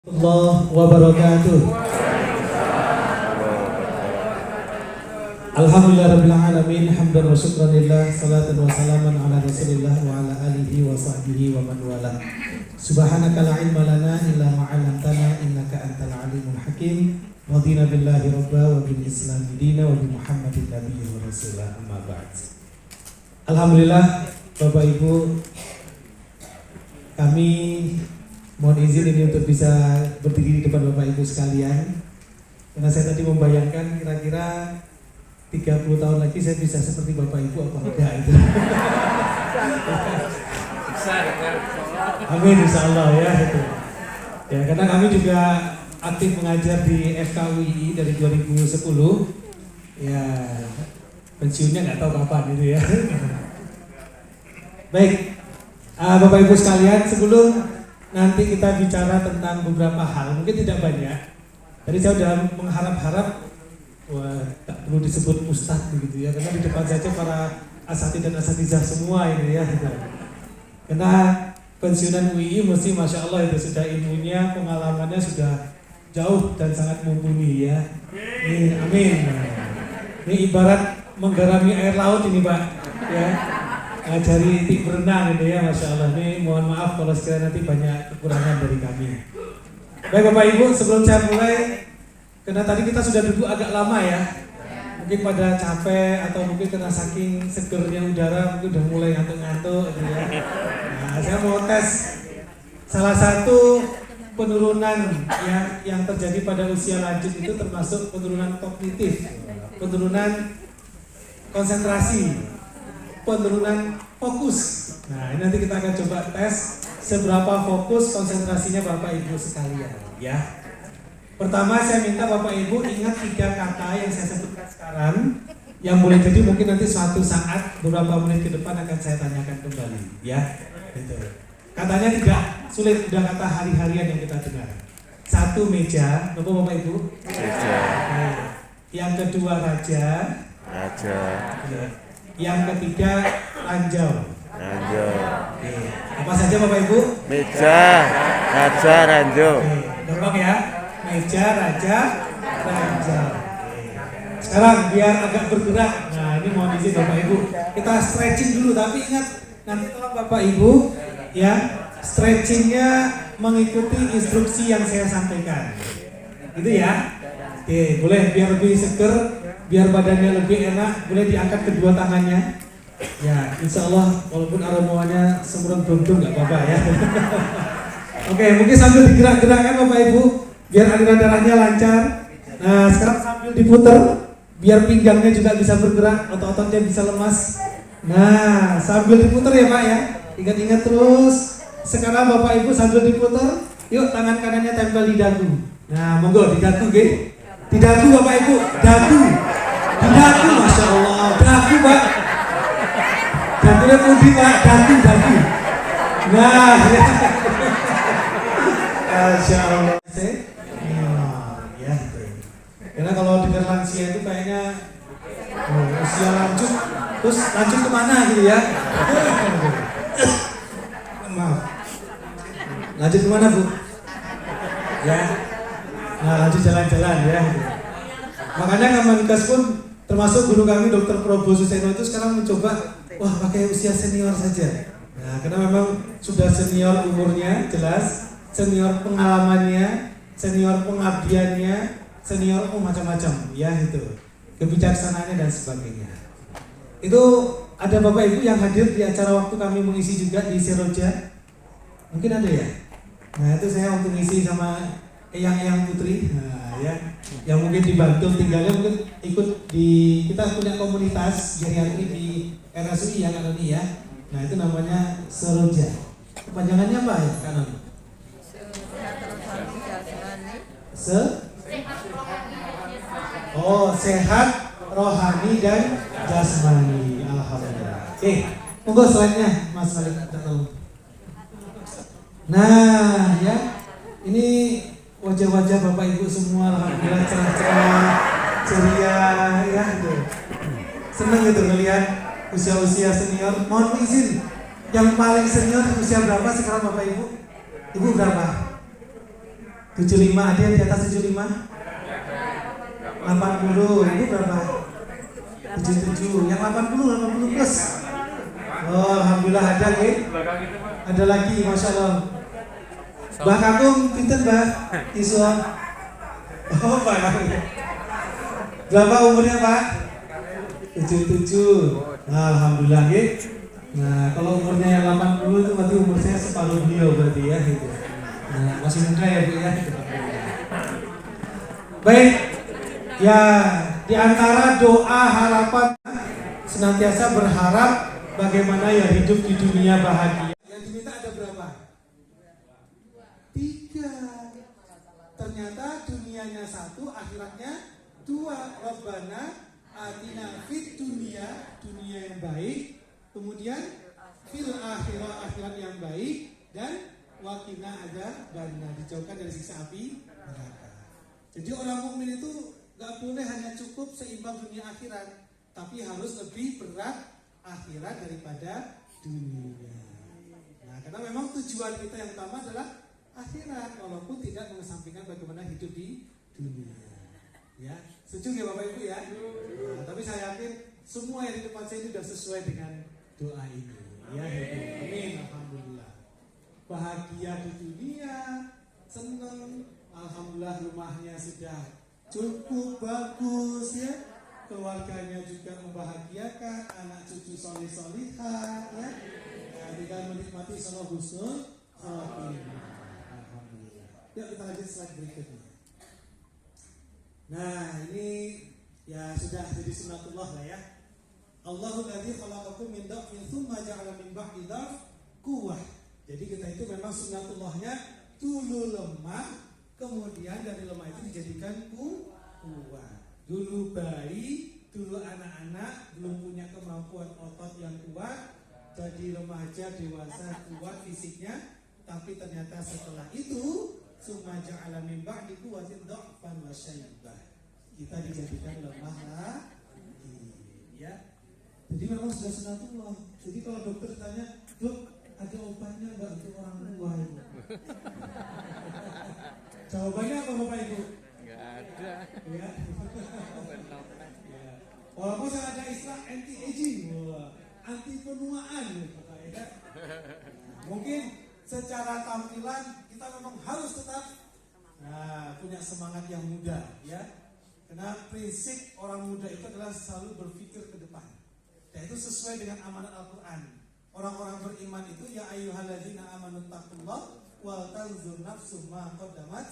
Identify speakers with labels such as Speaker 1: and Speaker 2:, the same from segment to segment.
Speaker 1: Allah wabarakatuh. Alhamdulillahirabbil alamin, hamdan wa syukran lillah, salatan wa salaman ala Rasulillah wa ala alihi wa sahbihi wa man wala. Subhanaka la ilma lana illa ma 'allamtana innaka antal alimul hakim. Radina billahi rabba wa bil islam dina wa bi Muhammadin nabiyyi wa rasulah, amma ba'd. Alhamdulillah, Bapak Ibu, kami mohon izin ini untuk bisa berdiri di depan Bapak Ibu sekalian. Karena saya tadi membayangkan kira-kira 30 tahun lagi saya bisa seperti Bapak Ibu apa enggak itu. Amin insyaallah ya itu. Ya, karena kami juga aktif mengajar di FKUI dari 2010. Ya, pensiunnya nggak tahu kapan itu ya. Baik, Bapak Ibu sekalian, sebelum nanti kita bicara tentang beberapa hal, mungkin tidak banyak. Tadi saya sudah mengharap-harap, wah, tak perlu disebut ustadz begitu ya, karena di depan saja para asatidz dan asatizah semua ini ya. Gitu. Karena pensiunan UI mesti masya Allah itu sudah ilmunya, pengalamannya sudah jauh dan sangat mumpuni ya. Ini, amin. Ini ibarat menggarami air laut ini Pak, ya. Ngajari tik berenang gitu ya, masya Allah. Ini mohon maaf kalau sekiranya nanti banyak kekurangan dari kami. Baik Bapak Ibu, sebelum saya mulai, karena tadi kita sudah duduk agak lama ya, mungkin pada capek atau mungkin karena saking segernya udara mungkin udah mulai ngantuk-ngantuk gitu ya. Nah, saya mau tes salah satu penurunan yang terjadi pada usia lanjut itu termasuk penurunan kognitif, penurunan konsentrasi, penurunan fokus. Nah, ini nanti kita akan coba tes seberapa fokus konsentrasinya Bapak Ibu sekalian ya. Pertama saya minta Bapak Ibu ingat 3 kata yang saya sebutkan sekarang, yang boleh jadi mungkin nanti suatu saat beberapa menit ke depan akan saya tanyakan kembali ya. Gitu. Katanya tidak sulit, udah kata hari-harian yang kita dengar. 1 meja, Bapak Ibu?
Speaker 2: Meja.
Speaker 1: Yang kedua raja.
Speaker 2: Raja.
Speaker 1: Ya. Yang ketiga ranjau.
Speaker 2: Ranjau.
Speaker 1: Apa saja Bapak Ibu?
Speaker 2: Meja, raja, ranjau.
Speaker 1: Gampang ya. Meja, raja, ranjau. Sekarang biar agak bergerak. Nah, ini mohon izin Bapak Ibu. Kita stretching dulu, tapi ingat nanti tolong Bapak Ibu ya, stretchingnya mengikuti instruksi yang saya sampaikan. Gitu ya. Oke, boleh biar lebih seger, biar badannya lebih enak, boleh diangkat kedua tangannya. Ya, insya Allah walaupun aromanya semurung-berundung nggak apa-apa ya. Oke, mungkin sambil digerak-gerakkan Bapak Ibu, biar aliran darahnya lancar. Nah, sekarang sambil diputer, biar pinggangnya juga bisa bergerak, otot-ototnya bisa lemas. Nah, sambil diputer ya Pak ya, ingat-ingat terus. Sekarang Bapak Ibu sambil diputer, yuk tangan kanannya tempel di dagu. Nah, monggo di dagu gitu. Di dagu Bapak Ibu, dagu. Di dagu, masya Allah, dagu Pak. Dagunya pundi Pak, dagu. Nah, ya. Masya Allah. Ya, karena kalau dengar lansia itu kayaknya usia lanjut, terus lanjut kemana gitu ya? Maaf. Lanjut kemana Bu? Ya. Nah, lanjut jalan-jalan ya. Makanya Kemenkes pun termasuk guru kami Dr. Probo Suseno itu sekarang mencoba pakai usia senior saja. Nah, karena memang sudah senior umurnya jelas, senior pengalamannya, senior pengabdiannya, senior macam-macam ya itu. Kebijaksanaannya dan sebagainya. Itu ada Bapak Ibu yang hadir di acara waktu kami mengisi juga di Seroja. Mungkin ada ya? Nah, itu saya waktu ngisi sama Eyang Putri, nah ya, yang mungkin di Bantul tinggalnya mungkin ikut di, kita punya komunitas geriatri di RSUI ya Kak Noni ya. Nah itu namanya Seroja. Kepanjangannya apa ya Kak Noni? Sehat rohani dan jasmani. Alhamdulillah. Monggo slide-nya Mas Malik. Nah ya, ini wajah-wajah Bapak Ibu semua alhamdulillah cerah-cerah, ceria ya gitu. Senang gitu ngelihat usia-usia senior. Mohon izin, yang paling senior usia berapa sekarang Bapak Ibu? Ibu berapa? 75, ada yang di atas 75? 80, itu berapa? 77, yang 80 plus. Oh, alhamdulillah ada ya. Ada lagi, masya Allah. Mbak Kakung, pinter Mbak Iswa. Oh, Pak. Berapa umurnya Pak? 77. Nah, alhamdulillah ya. Nah, kalau umurnya yang 80 itu berarti umur saya separuh beliau berarti ya gitu. Nah, masih muda ya Bu ya. Baik. Ya, di antara doa harapan senantiasa berharap bagaimana ya hidup di dunia bahagia. Yang diminta ada berapa? 3. Ternyata dunianya 1, akhiratnya 2. Rabbana atina fid dunia, dunia yang baik, kemudian fil akhirah, akhirat yang baik, dan waqina adzabannar, dijauhkan dari siksa api neraka. Jadi orang mukmin itu gak boleh hanya cukup seimbang dunia akhirat, tapi harus lebih berat akhirat daripada dunia. Nah, karena memang tujuan kita yang utama adalah akhirat, walaupun tidak mengesampingkan bagaimana hidup di dunia. Ya, setuju ya Bapak Ibu ya? Nah, tapi saya yakin semua yang di depan saya ini sudah sesuai dengan doa ini. Ya, amin, alhamdulillah. Bahagia di dunia, senang, alhamdulillah rumahnya sudah cukup bagus ya, keluarganya juga membahagiakan, anak cucu soleh-solihah ya, dengan menikmati sholat husnul khotimah. Alhamdulillah. Yuk kita lanjut slide berikutnya. Nah ini ya sudah jadi sunatullah lah ya. Allahul ladzi khalaqakum min dha'fin tsumma ja'ala min ba'di dha'f quwwah. Jadi kita itu memang sunatullahnya dulu lemah, kemudian dari lemah itu dijadikan kuat. Dulu bayi, dulu anak-anak belum punya kemampuan otot yang kuat, jadi remaja, dewasa, kuat fisiknya, tapi ternyata setelah itu summa ja'ala min ba'di quwwatin dha'fan wa syaibah. Kita dijadikan lemah lagi, ya. Jadi memang sudah sunatullah. Jadi kalau dokter tanya, "Dok, ada obatnya enggak untuk orang tua ini?" Jawabannya apa Bapak Ibu?
Speaker 2: Enggak ada.
Speaker 1: Ya. Walaupun saya ada istilah anti aging, anti penuaan, ya. Mungkin secara tampilan kita memang harus tetap punya semangat yang muda, ya. Karena prinsip orang muda itu adalah selalu berpikir ke depan. Dan itu sesuai dengan amanat Al-Quran. Orang-orang beriman itu ya ayyuhalladzina amanu taqullah wal tanzur nafsum ma qaddamat.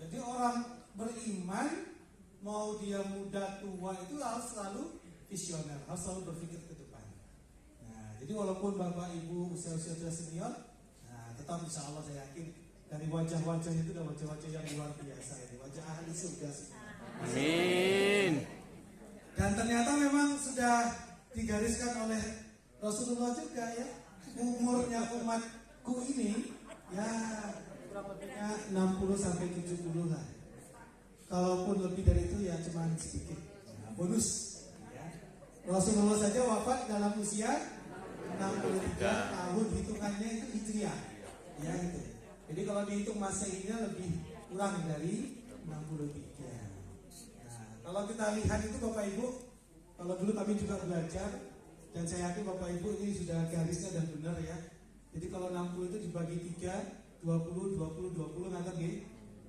Speaker 1: Jadi orang beriman mau dia muda tua itu harus selalu visioner, harus selalu berpikir ke depan. Nah, jadi walaupun Bapak Ibu usia-usia sudah senior, tetap insya Allah saya yakin dari wajah-wajah itu adalah wajah-wajah yang luar biasa ini, wajah ahli surga.
Speaker 2: Amin.
Speaker 1: Dan ternyata memang sudah digariskan oleh Rasulullah juga ya, umurnya umatku ini ya 60 sampai 70 lah. Kalaupun lebih dari itu ya cuma sedikit bonus ya. Rasulullah saja wafat dalam usia 63 tahun, hitungannya itu hijriah ya itu. Jadi kalau dihitung masehinya lebih kurang dari 63. Nah, kalau kita lihat itu Bapak Ibu, kalau dulu kami juga belajar, dan saya yakin Bapak Ibu ini sudah garisnya dan benar ya. Jadi kalau 60 itu dibagi 3, 20, 20, 20 nanti nih.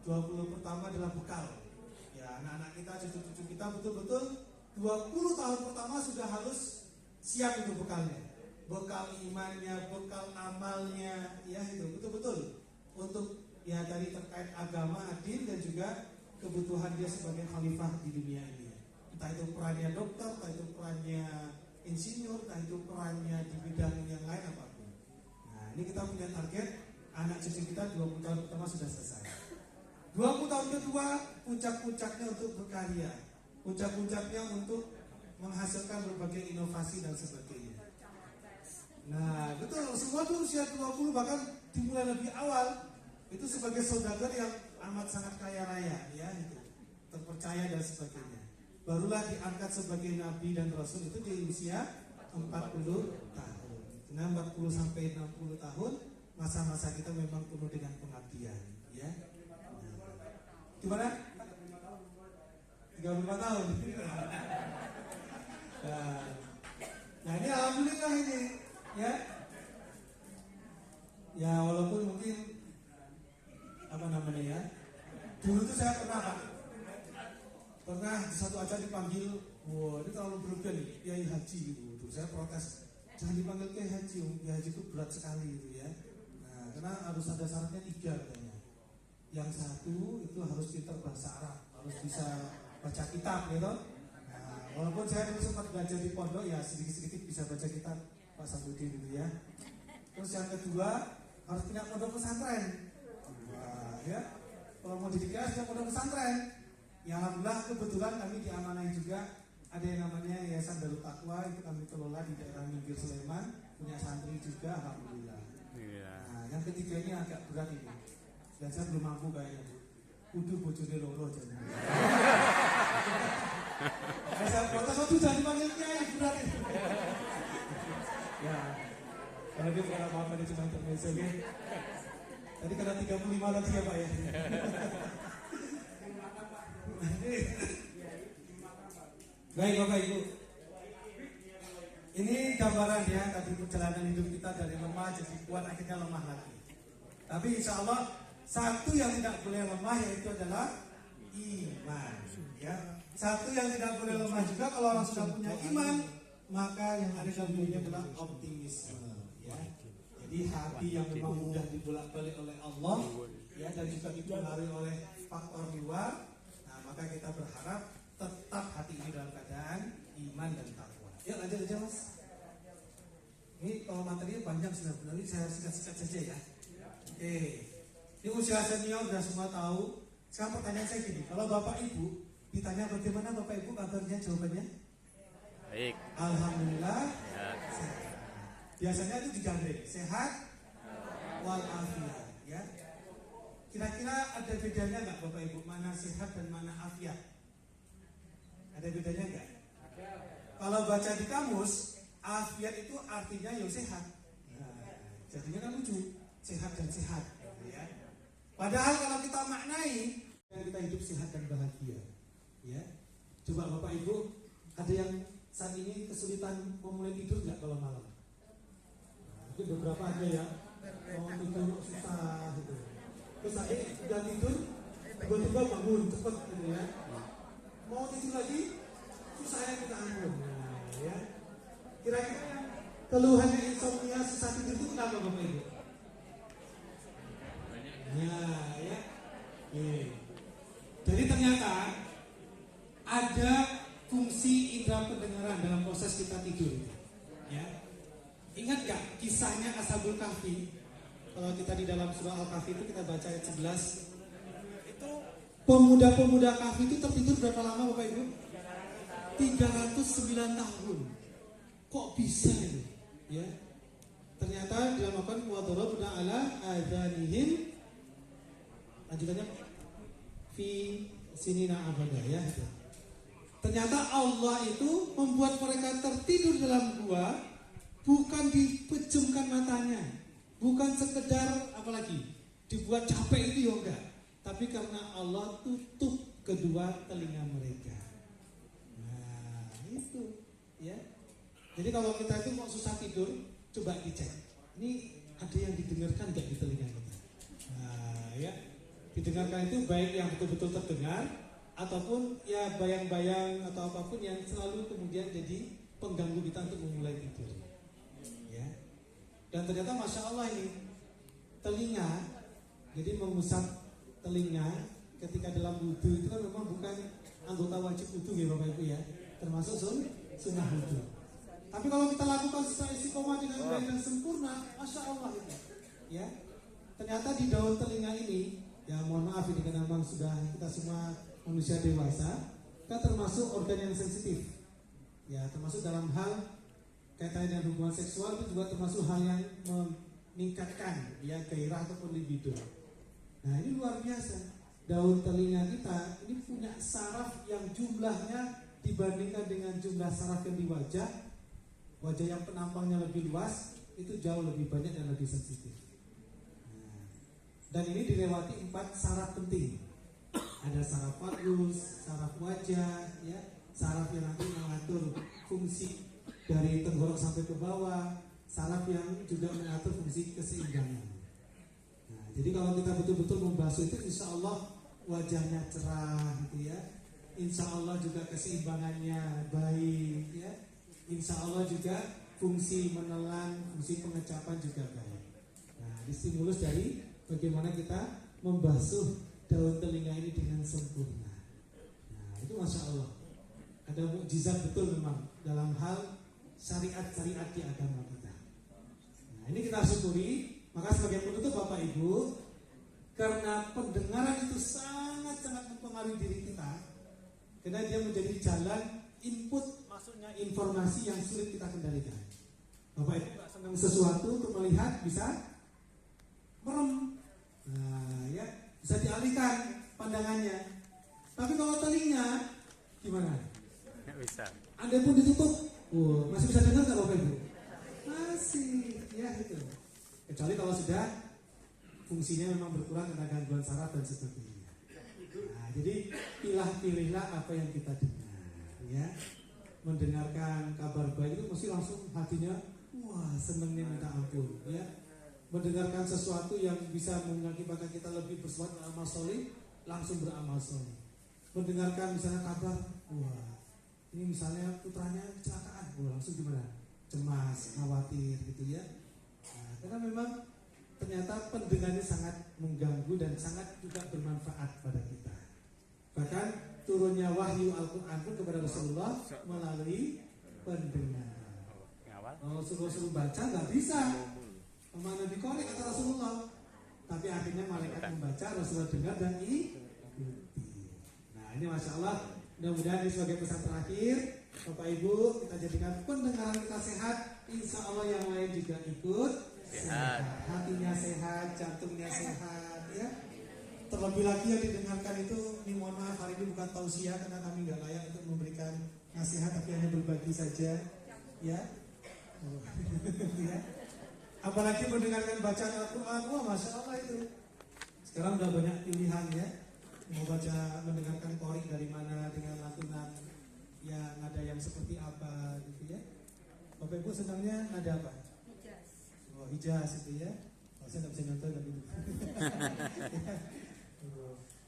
Speaker 1: 20 pertama adalah bekal. Ya, anak-anak kita, cucu-cucu kita betul-betul 20 tahun pertama sudah harus siap itu bekalnya. Bekal imannya, bekal amalnya, ya itu betul-betul untuk ya tadi terkait agama, adil dan juga kebutuhan dia sebagai khalifah di dunia ini. Entah itu perannya dokter, entah itu perannya insinyur, entah itu perannya di bidang yang lain apapun. Nah, ini kita punya target anak cucu kita 20 tahun pertama sudah selesai. 20 tahun kedua puncak-puncaknya untuk berkarya, puncak-puncaknya untuk menghasilkan berbagai inovasi dan sebagainya. Nah, betul, semua tuh usia 20 bahkan dimulai lebih awal. Itu sebagai saudagar yang amat sangat kaya raya, ya, gitu, terpercaya dan sebagainya. Barulah diangkat sebagai nabi dan rasul itu di usia 40 tahun. Nah, 40 sampai 60 tahun masa-masa kita memang penuh dengan pengabdian, ya. Gimana? 35 tahun. Nah ini alhamdulillah ini, ya. Ya walaupun mungkin apa namanya ya. Dulu tuh saya pernah di satu acara dipanggil, wah ini terlalu berlebihan nih, kiai haji gitu. Saya protes, jangan dipanggil kiai haji, kiai haji itu berat sekali gitu ya. Nah, karena harus ada syaratnya 3 katanya. Yang satu itu harus pintar bahasa Arab, harus bisa baca kitab gitu. Nah, walaupun saya dulu sempat belajar di pondok ya sedikit-sedikit bisa baca kitab Pak Samsudin gitu ya. Terus yang kedua harus punya pondok pesantren. Nah, ya kalau mau didik harus punya pondok pesantren. Ya alhamdulillah kebetulan kami diamanai juga ada yang namanya Yayasan Darut Taqwa, itu kami kelola di daerah Minggir Sleman, punya santri juga alhamdulillah.
Speaker 2: Iya.
Speaker 1: Nah, yang ketiga ini agak berat ini. Dan saya belum mampu kayaknya Bu. Kudu bojone loro jadi. Saya protes waktu jangan dipanggil kiai berat itu. Ya. Kalau dia bukan apa-apa dia cuma intermezzo ya. Tadi kena 35 lagi ya Pak ya. Baik Bapak Ibu. Ini gambaran ya tadi perjalanan hidup kita dari lemah jadi kuat akhirnya lemah lagi. Tapi insya Allah satu yang tidak boleh lemah yaitu adalah iman. Ya, satu yang tidak boleh lemah juga kalau orang sudah punya iman maka yang ada dalam dirinya adalah optimisme. Ya. Jadi hati yang memang mudah dibolak-balik oleh Allah, ya dan juga dipengaruhi oleh faktor luar. Nah, maka kita berharap tetap hati ini dalam keadaan iman dan takwa. Ya lanjut aja Mas. Ini kalau materinya panjang sebenarnya saya singkat-singkat saja ya. Oke. Ini usia senior sudah semua tahu. Sekarang pertanyaan saya gini, kalau Bapak Ibu ditanya bagaimana Bapak Ibu kabarnya, jawabannya?
Speaker 2: Baik.
Speaker 1: Alhamdulillah.
Speaker 2: Ya.
Speaker 1: Sehat. Biasanya itu digandeng sehat walafiat. Ya. Kira-kira ada bedanya nggak Bapak Ibu mana sehat dan mana afiat? Ada bedanya nggak? Kalau baca di kamus, afiat itu artinya yang sehat. Nah, jadinya kan lucu, sehat dan sehat. Ya. Padahal kalau kita maknai, kita hidup sehat dan bahagia. Ya. Coba Bapak Ibu, ada yang saat ini kesulitan memulai tidur nggak kalau malam? Nah, mungkin beberapa ada ya, mau tidur susah gitu. Terus saya udah tidur, tiba-tiba bangun cepet gitu ya. Mau tidur lagi, susahnya kita ampun. Nah, ya. Kira-kira yang keluhannya insomnia susah tidur itu kenapa Bapak Ibu? Ya. Jadi ternyata ada fungsi indera pendengaran dalam proses kita tidur. Ya. Ingat gak kisahnya Ashabul Kahfi? Kalau kita di dalam surah Al-Kahfi itu kita baca ayat 11. Itu pemuda-pemuda Kahfi itu tertidur berapa lama Bapak Ibu? 309 tahun. Kok bisa itu? Ya. Ternyata dinamakan wadarabna ala adhanihim. Lanjutannya fi sinina abada ya. Ternyata Allah itu membuat mereka tertidur dalam gua bukan dipejamkan matanya, bukan sekedar apalagi dibuat capek itu ya enggak, tapi karena Allah tutup kedua telinga mereka. Nah itu ya. Jadi kalau kita itu mau susah tidur, coba dicek. Ini ada yang didengarkan enggak di telinga kita? Nah ya. Didengarkan itu baik yang betul-betul terdengar ataupun ya bayang-bayang atau apapun yang selalu kemudian jadi pengganggu kita untuk memulai tidur. Ya. Dan ternyata Masya Allah ini telinga, jadi mengusap telinga ketika dalam wudhu itu kan memang bukan anggota wajib wudhu ya Bapak Ibu ya, termasuk sunnah wudhu. Tapi kalau kita lakukan secara istiqomah dengan baik dan sempurna, Masya Allah itu. Ya. Ternyata di daun telinga ini, ya mohon maaf ini karena memang sudah kita semua manusia dewasa, kita termasuk organ yang sensitif. Ya, termasuk dalam hal kaitannya dengan hubungan seksual itu juga termasuk hal yang meningkatkan ya gairah ataupun libido. Nah, ini luar biasa. Daun telinga kita ini punya saraf yang jumlahnya dibandingkan dengan jumlah saraf yang di wajah yang penampangnya lebih luas itu jauh lebih banyak dan lebih sensitif. Dan ini dilewati 4 saraf penting. Ada saraf vagus, saraf wajah, ya, saraf yang nanti mengatur fungsi dari tenggorok sampai ke bawah, saraf yang juga mengatur fungsi keseimbangan. Nah, jadi kalau kita betul-betul membasuh itu, insya Allah wajahnya cerah, gitu ya. Insya Allah juga keseimbangannya baik, ya. Insya Allah juga fungsi menelan, fungsi pengecapan juga baik. Nah, distimulus dari bagaimana kita membasuh daun telinga ini dengan sempurna. Nah, itu masya Allah. Ada mukjizat betul memang dalam hal syariat-syariat di agama kita. Nah, ini kita syukuri. Maka sebagai penutup Bapak Ibu, karena pendengaran itu sangat-sangat mempengaruhi diri kita, karena dia menjadi jalan input, maksudnya informasi yang sulit kita kendalikan. Bapak Ibu nggak senang sesuatu untuk melihat, bisa merem. Nah, ya, bisa dialihkan pandangannya. Tapi kalau telinga gimana?
Speaker 2: Nggak bisa.
Speaker 1: Anda pun ditutup, masih bisa dengar nggak Bapak Ibu? Masih, ya itu. Kecuali kalau sudah fungsinya memang berkurang karena gangguan saraf dan sebagainya. Nah, jadi pilihlah apa yang kita dengar, ya. Mendengarkan kabar baik itu mesti langsung hatinya, wah, senengnya minta ampun, ya. Mendengarkan sesuatu yang bisa mengakibatkan kita lebih bersemangat beramal soleh, langsung beramal soleh. Mendengarkan misalnya kabar, wah, ini misalnya putranya kecelakaan, wah, langsung gimana? Cemas, khawatir, gitu ya. Nah, karena memang ternyata pendengarannya sangat mengganggu dan sangat juga bermanfaat pada kita. Bahkan turunnya wahyu Al-Quran pun kepada Rasulullah melalui pendengaran. Kalau suruh baca nggak bisa. Mana dikorek kata Rasulullah. Tapi akhirnya malaikat membaca, Rasulullah dengar dan ikuti. Nah, ini masya Allah. Mudah-mudahan ini sebagai pesan terakhir, Bapak Ibu, kita jadikan pendengaran kita sehat. Insya Allah yang lain juga ikut sehat. Hatinya sehat, jantungnya sehat, ya. Terlebih lagi yang didengarkan itu, ini mohon maaf, hari ini bukan tausiah karena kami nggak layak untuk memberikan nasihat, tapi hanya berbagi saja, ya. Ya. Apalagi mendengarkan bacaan Al-Quran, wah masya Allah itu. Sekarang udah banyak pilihan, ya. Mau baca, mendengarkan qori dari mana dengan lantunan yang nada yang seperti apa, gitu ya. Bapak Ibu senangnya nada apa?
Speaker 3: Hijaz.
Speaker 1: Oh, hijaz itu ya. Oh, saya nggak bisa nyontoh tapi itu.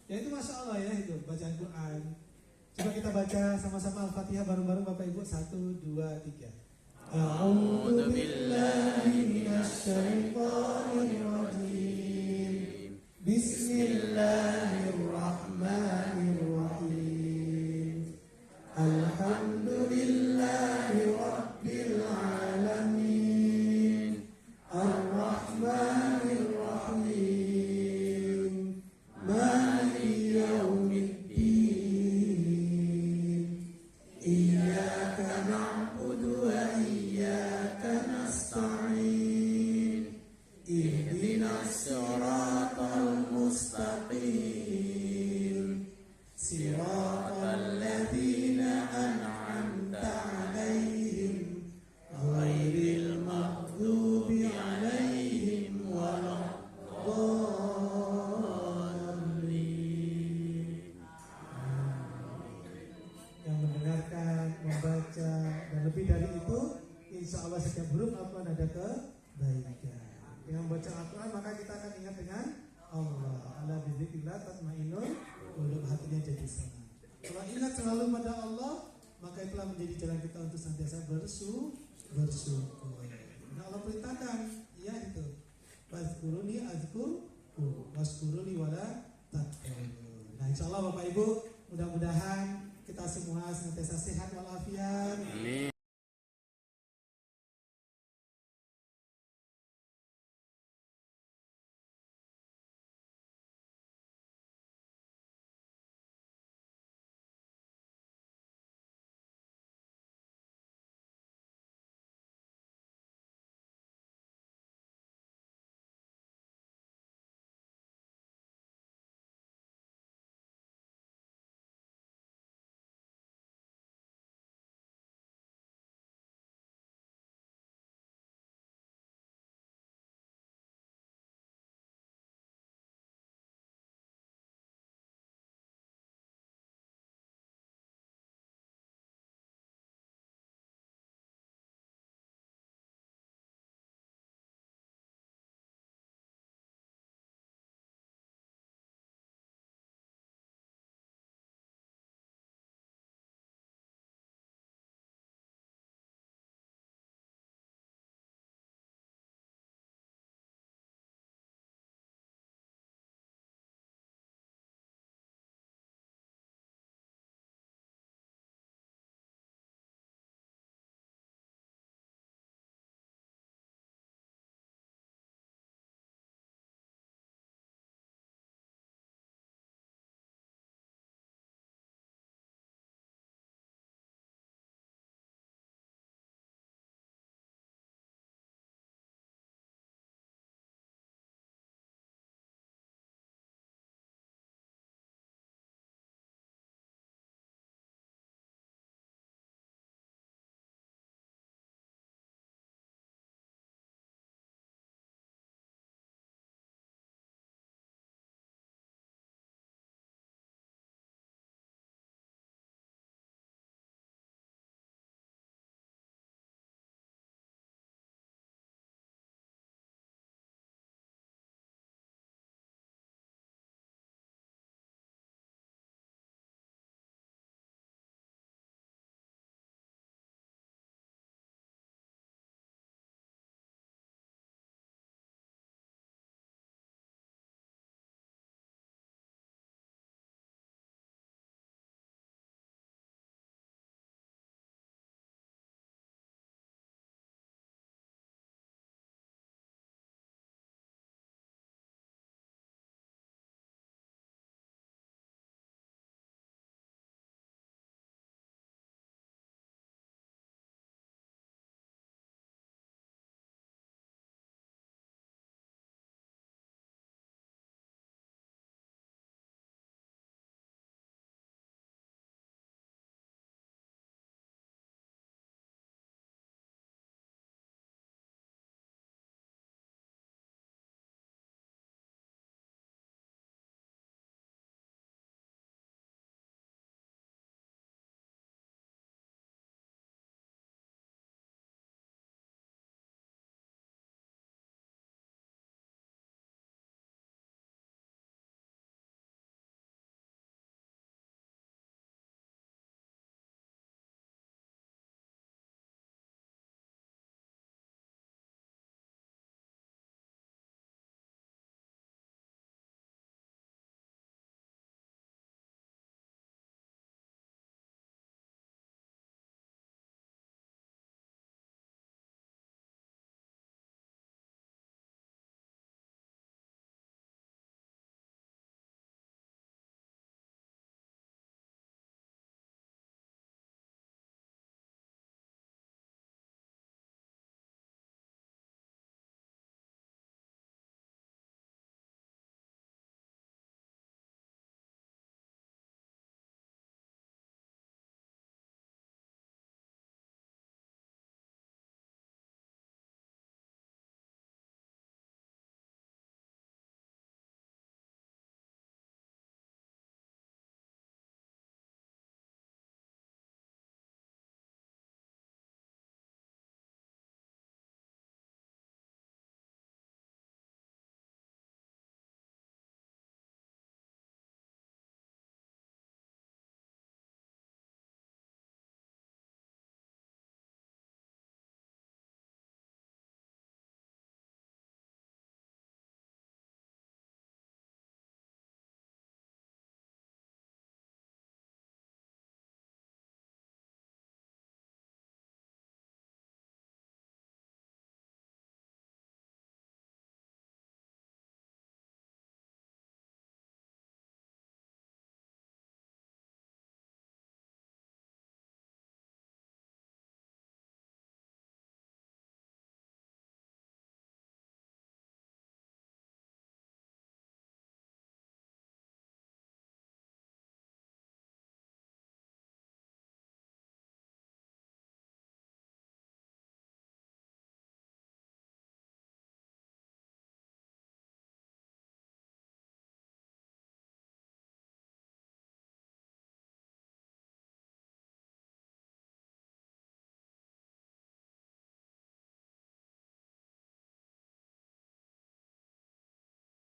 Speaker 1: Ya itu masya Allah ya itu bacaan Quran. Coba kita baca sama-sama Al-Fatihah bareng-bareng Bapak Ibu. 1, 2, 3. A'udzu billahi minasy syaithanir rajim. Bismillahirrahmanirrahim. Alhamdulillahi rabbil alamin. Ar-Rahmanir Rahim. Maliki yaumiddin. Iyyaka na'budu wa iyyaka nasta'in. Ihdinas siratal mustaqim. Siratal ladzina an'amta 'alaihim ghairil maghdubi 'alaihim waladdallin. Yang mendengarkan, membaca, dan lebih dari itu, insya Allah setiap huruf Al-Quran ada kebaikan. Dengan membaca Al-Quran maka kita akan ingat dengan Allah. Ala bidzikrillah tatmainnul qulub, hatinya jadi senang. Kalau ingat selalu pada Allah, maka itulah menjadi jalan kita untuk senantiasa bersyukur. Nah, Allah perintahkan, ya itu. Wazkuruni azkurkum waskuruni wala takfurun. Nah, insya Allah Bapak Ibu, mudah-mudahan kita semua senantiasa sehat walafiat.
Speaker 2: Amin.